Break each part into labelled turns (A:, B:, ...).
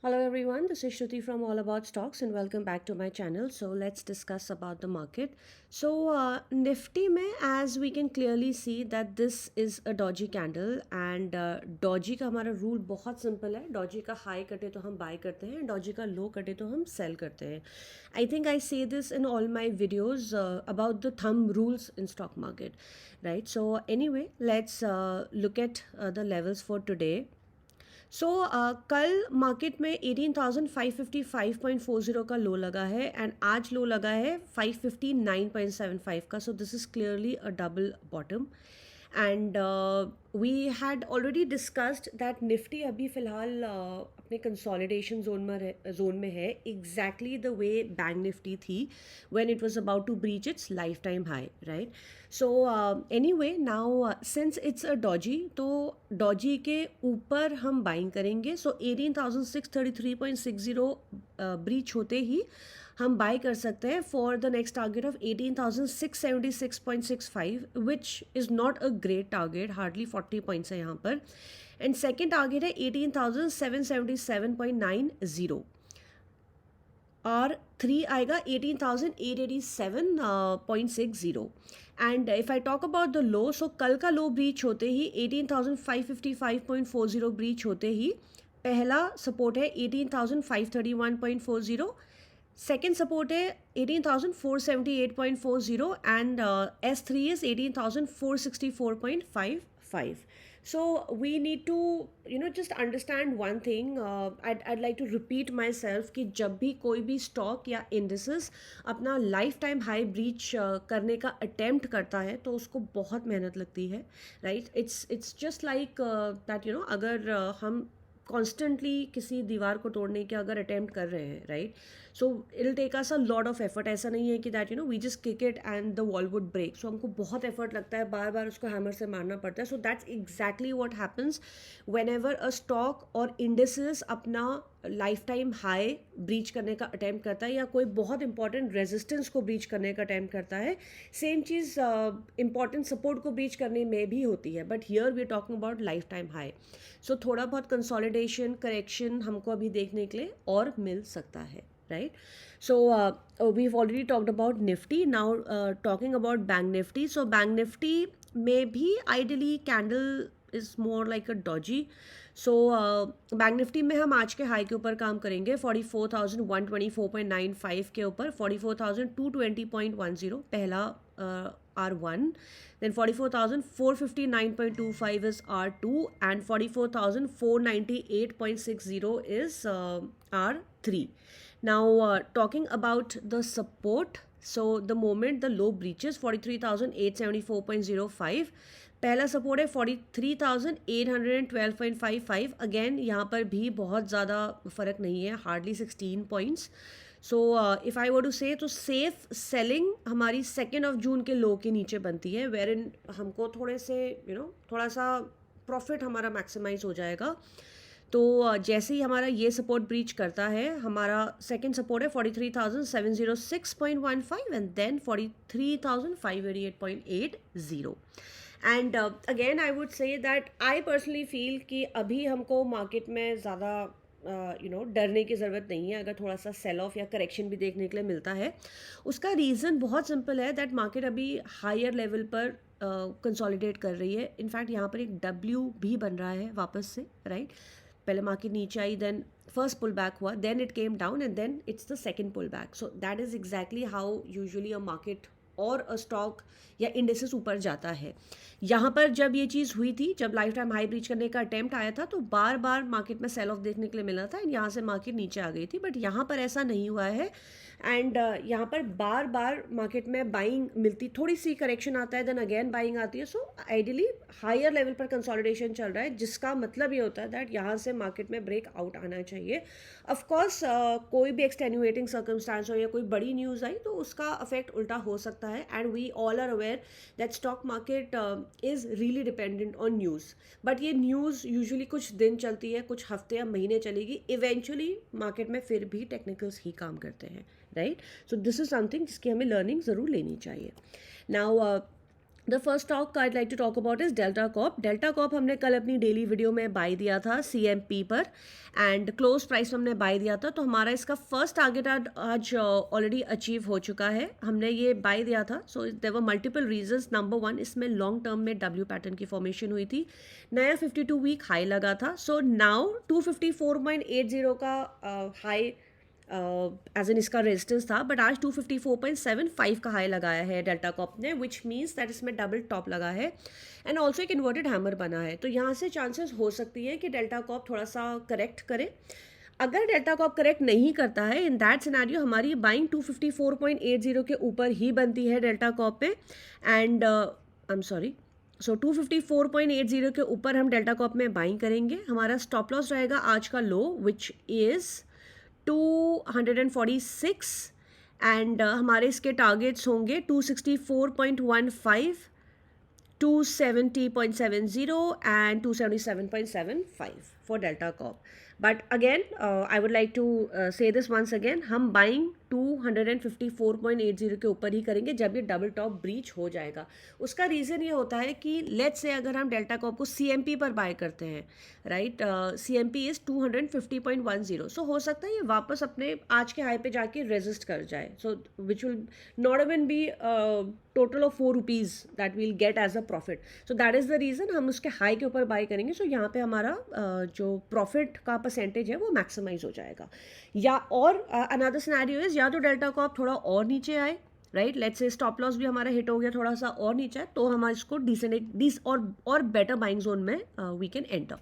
A: Hello everyone, this is Shruti from All About Stocks and welcome back to my channel. So let's discuss about the market. Nifty में as we can clearly see that this is a doji candle and doji का हमारा rule बहुत simple है. Doji का high कटे तो हम buy करते हैं, doji का low कटे तो हम sell करते हैं. I think I say this in all my videos about the thumb rules in stock market, right? So anyway, let's look at the levels for today. कल मार्केट में 18,555.40 का लो लगा है एंड आज लो लगा है 559.75 का. So this is clearly a double bottom and we had already discussed that Nifty अभी फ़िलहाल अपने कंसोलिडेशन जोन में है exactly the way Bank Nifty थी when it was about to breach its lifetime high, right? So anyway now since it's a doji, तो doji के ऊपर हम बाइंग करेंगे. सो 18,633.60 ब्रीच होते ही हम बाय कर सकते हैं for the next target of 18,676.65 which is not a great target, hardly 40 points है यहाँ पर. एंड सेकेंड टारगेट है 18,777.90. और थ्री आएगा 18,887.60. And if I talk about the low, so कल का लो ब्रीच होते ही 18,555.40 ब्रीच होते ही पहला सपोर्ट है 18,531.40. सेकेंड सपोर्ट है 18,478.40 and S3 is 18,464.55. So we need to just understand one thing. I'd like to repeat myself कि जब भी कोई भी स्टॉक या इंडिसेस अपना लाइफ टाइम हाई ब्रीच करने का अटेम्प्ट करता है तो उसको बहुत मेहनत लगती है, right? It's just like that अगर हम कॉन्स्टेंटली किसी दीवार को तोड़ने के अगर अटेम्प्ट कर रहे हैं, right? So it take us a lot of effort. ऐसा नहीं है कि that we just kick it and the wall would break. So हमको बहुत एफर्ट लगता है, बार बार उसको हैमर से मारना पड़ता है. So that's exactly what happens when ever a stock और इंडिसेस अपना लाइफ टाइम हाई ब्रीच करने का अटैम्प्ट करता है या कोई बहुत इंपॉर्टेंट रेजिस्टेंस को ब्रीच करने का अटैम्प्ट करता है. सेम चीज़ इंपॉर्टेंट सपोर्ट को ब्रीच करने में भी होती है, but here we are talking about lifetime high. So थोड़ा बहुत कंसोलिडेशन करेक्शन हमको अभी देखने के लिए और मिल सकता है, right? So we've already talked about Nifty. Now talking about Bank Nifty. So Bank Nifty may be ideally candle is more like a doji. So Bank Nifty में हम आज के हाई के ऊपर काम करेंगे 44,124.95 के ऊपर, 44,220.10 पहला R1, then 44,459.25 is R2 and 44,498.60 is R3. Now talking about the support, so the moment the low breaches 43,874.05, पहला सपोर्ट है 43,812.55. अगेन यहाँ पर भी बहुत ज़्यादा फ़र्क नहीं है, hardly 16 points. So if I were to say तो सेफ सेलिंग हमारी 2 जून के लो के नीचे बनती है, वेर इन हमको थोड़े से थोड़ा सा प्रॉफिट हमारा मैक्सिमाइज हो जाएगा. तो जैसे ही हमारा ये सपोर्ट ब्रीच करता है, हमारा सेकंड सपोर्ट है 43,706.15 and then 43,588.80. And again I would say that I personally feel कि अभी हमको मार्केट में ज़्यादा डरने की ज़रूरत नहीं है अगर थोड़ा सा सेल ऑफ या करेक्शन भी देखने के लिए मिलता है. उसका रीज़न बहुत सिंपल है दैट मार्केट अभी हायर लेवल पर कंसोलिडेट कर रही है. इनफैक्ट यहाँ पर एक डब्ल्यू भी बन रहा है वापस से, राइट? पहले मार्केट नीचे आई, देन फर्स्ट पुल बैक हुआ, then it came down and then it's the second pull back. So that is exactly how usually a market और अ स्टॉक या इंडेसेस ऊपर जाता है. यहाँ पर जब ये चीज़ हुई थी, जब लाइफ टाइम हाई ब्रीच करने का अटेम्प्ट आया था, तो बार बार मार्केट में सेल ऑफ देखने के लिए मिला था एंड यहाँ से मार्केट नीचे आ गई थी. बट यहाँ पर ऐसा नहीं हुआ है एंड यहाँ पर बार बार मार्केट में बाइंग मिलती, थोड़ी सी करेक्शन आता है, देन अगेन बाइंग आती है. सो आइडियली हायर लेवल पर कंसोलिडेशन चल रहा है, जिसका मतलब ये होता है दैट यहाँ से मार्केट में ब्रेक आउट आना चाहिए. ऑफकोर्स कोई भी एक्सटेन्यूएटिंग सर्कमस्टांस हो या कोई बड़ी न्यूज़ आई तो उसका अफेक्ट उल्टा हो सकता है. And we all are aware that stock market is really dependent on news. But ये न्यूज़ यूजुअली कुछ दिन चलती है, कुछ हफ्ते या महीने चलेगी, इवेंचुअली मार्केट में फिर भी टेक्निकल्स ही काम करते हैं, right? So this is something जिसकी हमें लर्निंग ज़रूर लेनी चाहिए. Now the first stock I'd like to talk about is Delta Corp. Delta Corp हमने कल अपनी डेली वीडियो में बाय दिया था CMP पर, एंड क्लोज प्राइस में हमने बाय दिया था. तो हमारा इसका फर्स्ट टारगेट आज ऑलरेडी अचीव हो चुका है. हमने ये बाय दिया था. So there were multiple reasons. Number one, इसमें लॉन्ग टर्म में W पैटर्न की फॉर्मेशन हुई थी, नया 52 वीक हाई लगा था. सो नाउ 254.80 का हाई एज एन इसका रेजिस्टेंस था, बट आज 254.75 का हाई लगाया है डेल्टा कॉप ने, विच मीन्स दैट इसमें डबल टॉप लगा है एंड ऑल्सो एक इन्वर्टेड हैमर बना है. तो यहाँ से चांसेस हो सकती है कि डेल्टा कॉप थोड़ा सा करेक्ट करे. अगर डेल्टा कॉप करेक्ट नहीं करता है, इन दैट सिनेरियो हमारी बाइंग 254.80 के ऊपर ही बनती है डेल्टा कॉप पे. एंड आई एम सॉरी, सो 254.80 के ऊपर हम डेल्टा कॉप में बाइंग करेंगे. हमारा स्टॉप लॉस रहेगा आज का लो, विच इज़ 246, एंड हमारे इसके टारगेट्स होंगे 264.15, 270.70 and 277.75 for Delta Corp. But again I would like to say this once again, हम बाइंग 254.80 के ऊपर ही करेंगे जब ये डबल टॉप ब्रीच हो जाएगा. उसका रीज़न ये होता है कि लेट्स से अगर हम डेल्टा कॉप को CMP पर बाय करते हैं, राइट, CMP इज़ 250.10. सो हो सकता है ये वापस अपने आज के हाई पे जाके रेजिस्ट कर जाए. So which will not even be total of 4 rupees that we'll get as a profit. So that is the reason हम उसके हाई के ऊपर बाय करेंगे. सो यहाँ पे हमारा जो प्रॉफिट का परसेंटेज है वो मैक्सिमाइज हो जाएगा. या और अनदर सिनेरियो इज, या तो डेल्टा कॉप थोड़ा और नीचे आए, right, let's say stop loss भी हमारा हिट हो गया थोड़ा सा और नीचे आए, तो हम इसको डिसेंट और बेटर बाइंग जोन में we can enter.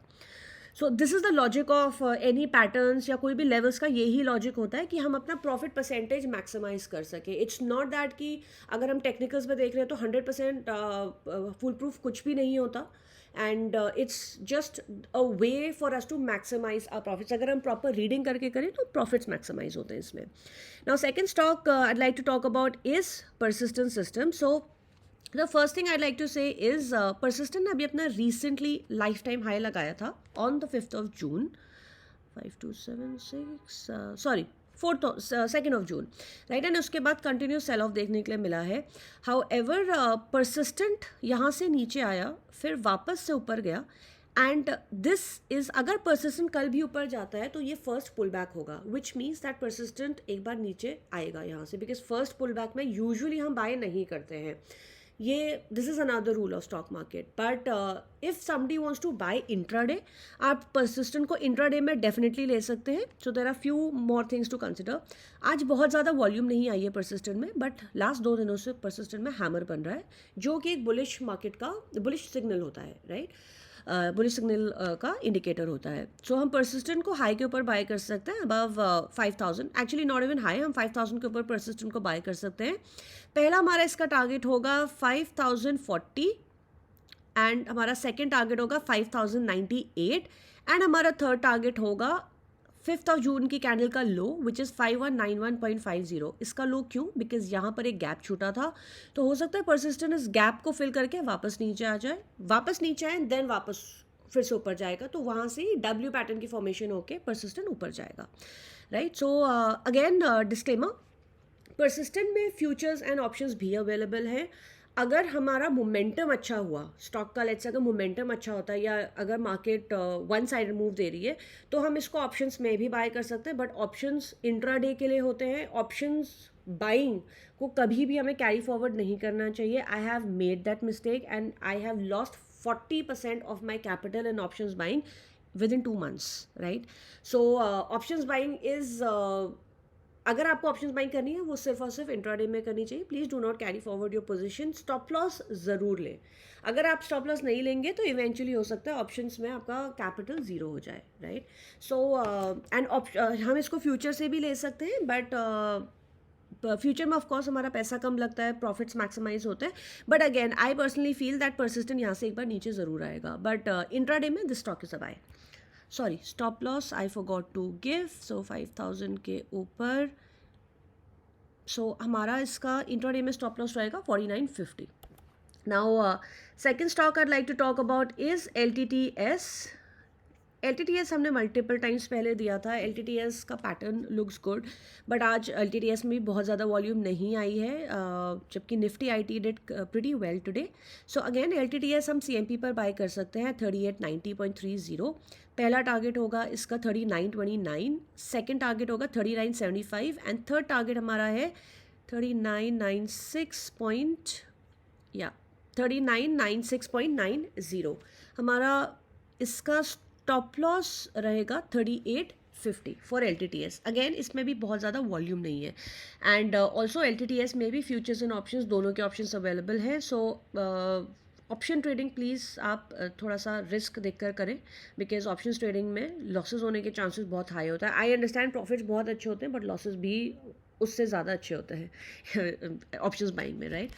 A: So this is the logic of any patterns या कोई भी लेवल्स का. यही लॉजिक होता है कि हम अपना प्रॉफिट परसेंटेज मैक्सिमाइज कर सके. इट्स नॉट दैट कि अगर हम टेक्निकल्स में देख रहे हैं तो 100% फुल प्रूफ कुछ भी नहीं होता, and it's just a way for us to maximize our profits. अगर हम प्रॉपर रीडिंग करके करें तो प्रॉफिट्स मैक्सिमाइज होते हैं इसमें. Now second stock I'd like to talk about is Persistent Systems. So the first thing I'd like to say is Persistent ने अभी अपना recently लाइफ टाइम हाई लगाया था on the 5th of June, 5276, sorry 2nd of June, right, and उसके बाद continue cell of देखने के लिए मिला है. हाउ एवर परसिस्टेंट यहाँ से नीचे आया, फिर वापस से ऊपर गया, एंड दिस इज, अगर परसिस्टेंट कल भी ऊपर जाता है तो ये फर्स्ट पुल बैक होगा, विच मीन्स दैट परसिस्टेंट एक बार नीचे आएगा यहाँ से, बिकॉज फर्स्ट पुल बैक में यूजुअली हम बाय नहीं करते हैं. ये this is another rule of stock market. But if somebody wants to buy intraday, आप परसिस्टेंट को इंट्राडे में डेफिनेटली ले सकते हैं. So there are few more things to consider. आज बहुत ज़्यादा वॉल्यूम नहीं आई है परसिस्टेंट में, बट लास्ट 2 दिनों से परसिस्टेंट में हैमर बन रहा है, जो कि एक बुलिश मार्केट का बुलिश सिग्नल होता है, राइट, बुलिश सिग्नल का इंडिकेटर होता है. सो हम परसिस्टेंट को हाई के ऊपर बाय कर सकते हैं above 5000, actually not even high, हम 5000 के ऊपर परसिस्टेंट को बाय कर सकते हैं. पहला हमारा इसका टारगेट होगा 5040, एंड हमारा सेकेंड टारगेट होगा 5098, एंड हमारा थर्ड टारगेट होगा 5th of June की कैंडल का लो, विच इज़ 5191.50. इसका लो क्यों? बिकॉज यहाँ पर एक गैप छूटा था, तो हो सकता है परसिस्टेंट इस गैप को फिल करके वापस नीचे आ जाए, वापस नीचे आए देन वापस फिर से ऊपर जाएगा, तो वहाँ से ही W पैटर्न की फॉर्मेशन होके परसिस्टेंट ऊपर जाएगा, right. So again disclaimer, persistent में फ्यूचर्स एंड ऑप्शंस भी अवेलेबल हैं. अगर हमारा मोमेंटम अच्छा हुआ स्टॉक का, लेट्स अगर मोमेंटम अच्छा होता है या अगर मार्केट वन साइड मूव दे रही है, तो हम इसको ऑप्शंस में भी बाय कर सकते हैं. बट ऑप्शंस इंट्राडे के लिए होते हैं. ऑप्शंस बाइंग को कभी भी हमें कैरी फॉरवर्ड नहीं करना चाहिए. I have made that mistake and I have lost 40% of my capital in options buying within 2 months, right? So options buying is अगर आपको ऑप्शंस बाइंग करनी है वो सिर्फ और सिर्फ इंट्राडे में करनी चाहिए. Please do not carry forward your position. Stop loss ज़रूर लें. अगर आप स्टॉप लॉस नहीं लेंगे तो इवेंचुअली हो सकता है ऑप्शंस में आपका कैपिटल ज़ीरो हो जाए, राइट. सो एंड हम इसको फ्यूचर से भी ले सकते हैं, बट फ्यूचर में ऑफकोर्स हमारा पैसा कम लगता है, प्रॉफिट्स मैक्सिमाइज होते हैं. But again I personally feel that Persistent यहाँ से एक बार नीचे ज़रूर आएगा, बट इंट्राडे में this stock is a buy. Sorry, stop loss I forgot to give. So 5000 के ऊपर, सो हमारा इसका इंट्राडे में स्टॉप लॉस रहेगा 4950. Now second stock I'd like to talk about is LTTS. LTTS हमने मल्टीपल टाइम्स पहले दिया था, LTTS का पैटर्न लुक्स गुड, बट आज LTTS में भी बहुत ज़्यादा वॉल्यूम नहीं आई है, जबकि Nifty IT did pretty well today. So again LTTS हम CMP पर बाय कर सकते हैं 3890.30. पहला टारगेट होगा इसका 3929, सेकेंड टारगेट होगा 3975 एंड थर्ड टारगेट हमारा है 3996 या 3996.90. हमारा इसका स्टॉप लॉस रहेगा 3850 फॉर LTTS. अगेन इसमें भी बहुत ज़्यादा वॉल्यूम नहीं है, एंड ऑल्सो LTTS में भी फ्यूचर्स एंड ऑप्शंस दोनों के ऑप्शंस अवेलेबल हैं. सो ऑप्शन ट्रेडिंग प्लीज़ आप थोड़ा सा रिस्क देखकर करें, बिकॉज ऑप्शंस ट्रेडिंग में लॉसेस होने के चांसेस बहुत हाई होता है. आई अंडरस्टैंड प्रॉफिट्स बहुत अच्छे होते हैं, बट लॉसेस भी उससे ज़्यादा अच्छे होते हैं ऑप्शंस बाइंग में, right.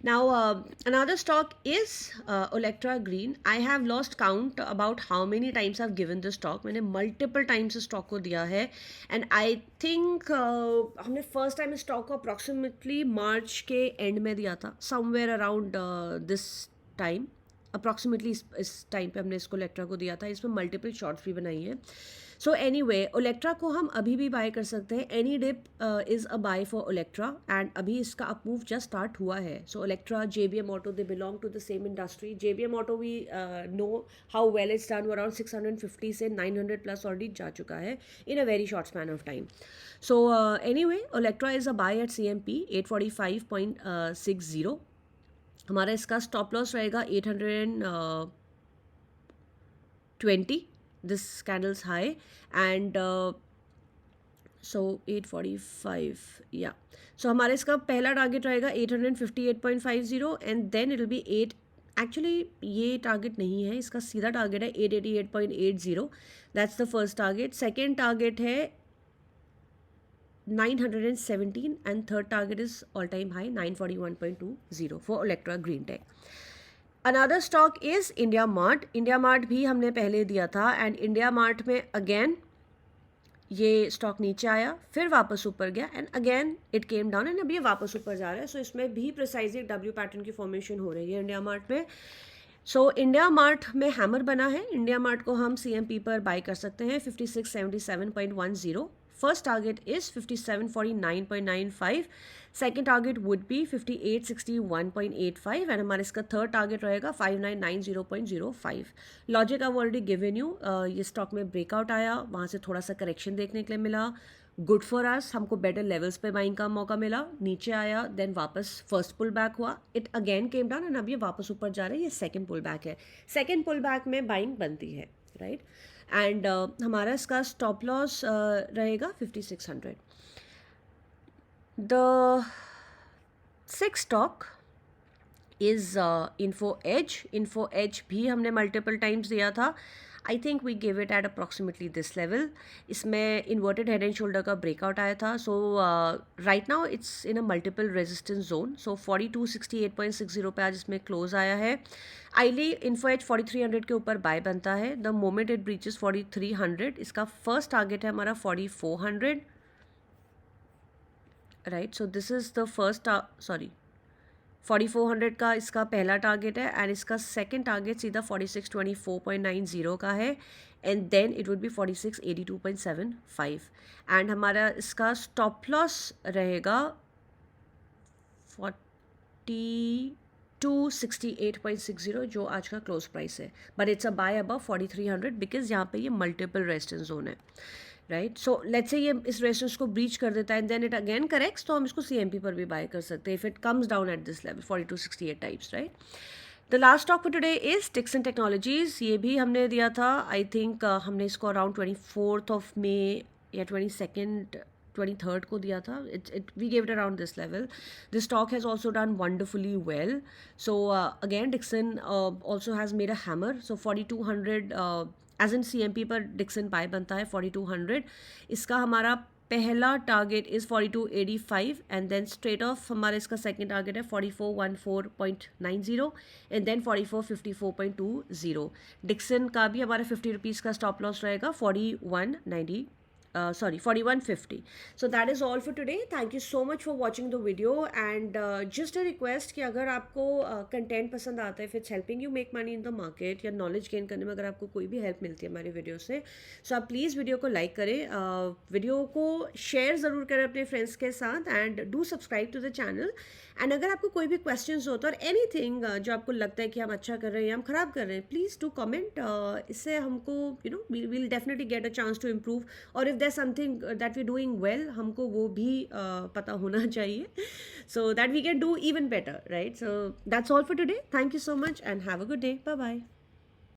A: Now another stock is Olectra green. I have lost count about how many times I have given this stock. मैंने मल्टीपल टाइम्स इस स्टॉक को दिया है, एंड आई थिंक हमने फर्स्ट टाइम इस स्टॉक को अप्रॉक्सीमेटली मार्च के एंड में दिया था, somewhere around this time. Approximately इस टाइम पे हमने इसको ओलेक्ट्रा को दिया था. इसमें मल्टीपल शॉर्ट्स भी बनाई है. सो एनीवे ओलेक्ट्रा को हम अभी भी बाय कर सकते हैं. Any dip is a buy for Olectra, and अभी इसका अप मूव जस्ट स्टार्ट हुआ है. So Olectra, JBM Auto, they belong to the same industry. JBM Auto we know how well it's done. Around 650 से 900 plus already जा चुका है in a very short span of time. So anyway Olectra is a buy at CMP 845.60. हमारा इसका stop loss रहेगा 820. this candle's high, and so 845, yeah. So हमारे इसका पहला टारगेट रहेगा 858.50, and then it will be 8. Actually ये target नहीं है, इसका सीधा टारगेट है 888.80. That's the first target. Second target है 917, and third target is all time high 941.20 for Olectra Green Tech. Another stock is India Mart. India Mart भी हमने पहले दिया था, एंड इंडिया मार्ट में अगेन ये स्टॉक नीचे आया, फिर वापस ऊपर गया, and again it came down, and अब ये वापस ऊपर जा रहा है. सो इसमें भी प्रिसाइजली W पैटर्न की फॉर्मेशन हो रही है इंडिया मार्ट में. सो इंडिया मार्ट में हैमर बना है. इंडिया मार्ट को हम CMP पर बाय कर सकते हैं 5677.10. First target is 5749.95. Second target would be 5861.85, and हमारे इसका थर्ड टारगेट रहेगा 5990.05. Logic I already given you. ये स्टॉक में ब्रेकआउट आया, वहाँ से थोड़ा सा करेक्शन देखने के लिए मिला. गुड फॉर अस, हमको बेटर लेवल्स पे बाइंग का मौका मिला. नीचे आया, देन वापस फर्स्ट पुल बैक हुआ, it again came down, and अब ये वापस ऊपर जा रहा है. ये सेकेंड पुल बैक है. सेकेंड पुल बैक में बाइंग बनती है, राइट. एंड हमारा इसका स्टॉप लॉस रहेगा 5600. The six stock is Info Edge. Info Edge भी हमने मल्टीपल टाइम्स दिया था. I think we give it at approximately this level. इसमें इन्वर्टेड हेड एंड शोल्डर का ब्रेकआउट आया था. So right now it's in a multiple resistance zone. So 4268.60 पे आज इसमें क्लोज आया है. आईली इन्फो एज 4300 के ऊपर बाय बनता है द मोमेंट इट ब्रीचेस 4300. इसका फर्स्ट टारगेट है हमारा 4400, right. So this is the first, sorry 4400 का इसका पहला टारगेट है, एंड इसका सेकंड टारगेट सीधा 4624.90 का है, and then it would be 4682.75. And हमारा इसका स्टॉप लॉस रहेगा 4268.60, जो आज का क्लोज प्राइस है. But it's a buy above 4300 because यहाँ पे ये मल्टीपल रेजिस्टेंस जोन है, राइट. सो लेट्स से ये इस रेजिस्टेंस को ब्रीच कर देता है, and then it again corrects, तो हम इसको CMP पर भी बाय कर सकते हैं if it comes down at this level 4268 types, right. The last stock for today is Dixon Technologies. ये भी हमने दिया था. आई थिंक हमने इसको अराउंड 24 मई या 23rd को दिया था. We gave it around this level. This stock has also done wonderfully well. So again Dixon also has made a hammer. So 4200 as in CMP पर Dixon buy बनता है 4200. इसका हमारा पहला target is 4285, and then straight off हमारा इसका second target है 4414.90, and then 4454.20. Dixon का भी हमारा 50 रुपीज़ का स्टॉप लॉस रहेगा 4190 sorry, 4150. So that is all for today. Thank you so much for watching the video, and just a request कि अगर आपको कंटेंट पसंद आता है, if it's helping you make money in the market या knowledge gain करने में अगर आपको कोई भी हेल्प मिलती है हमारी वीडियो से, सो आप प्लीज़ वीडियो को लाइक करें, वीडियो को शेयर ज़रूर करें अपने फ्रेंड्स के साथ, and do subscribe to the channel. And अगर आपको कोई भी क्वेश्चंस हो तो और एनीथिंग जो आपको लगता है कि हम अच्छा कर रहे हैं या हम ख़राब कर रहे हैं, प्लीज़ डू कमेंट. इससे हमको we'll definitely get a chance to improve. और if there's something that we're doing well, हमको वो भी पता होना चाहिए, so that we can do even better, right? So that's all for today. Thank you so much and have a good day. Bye bye.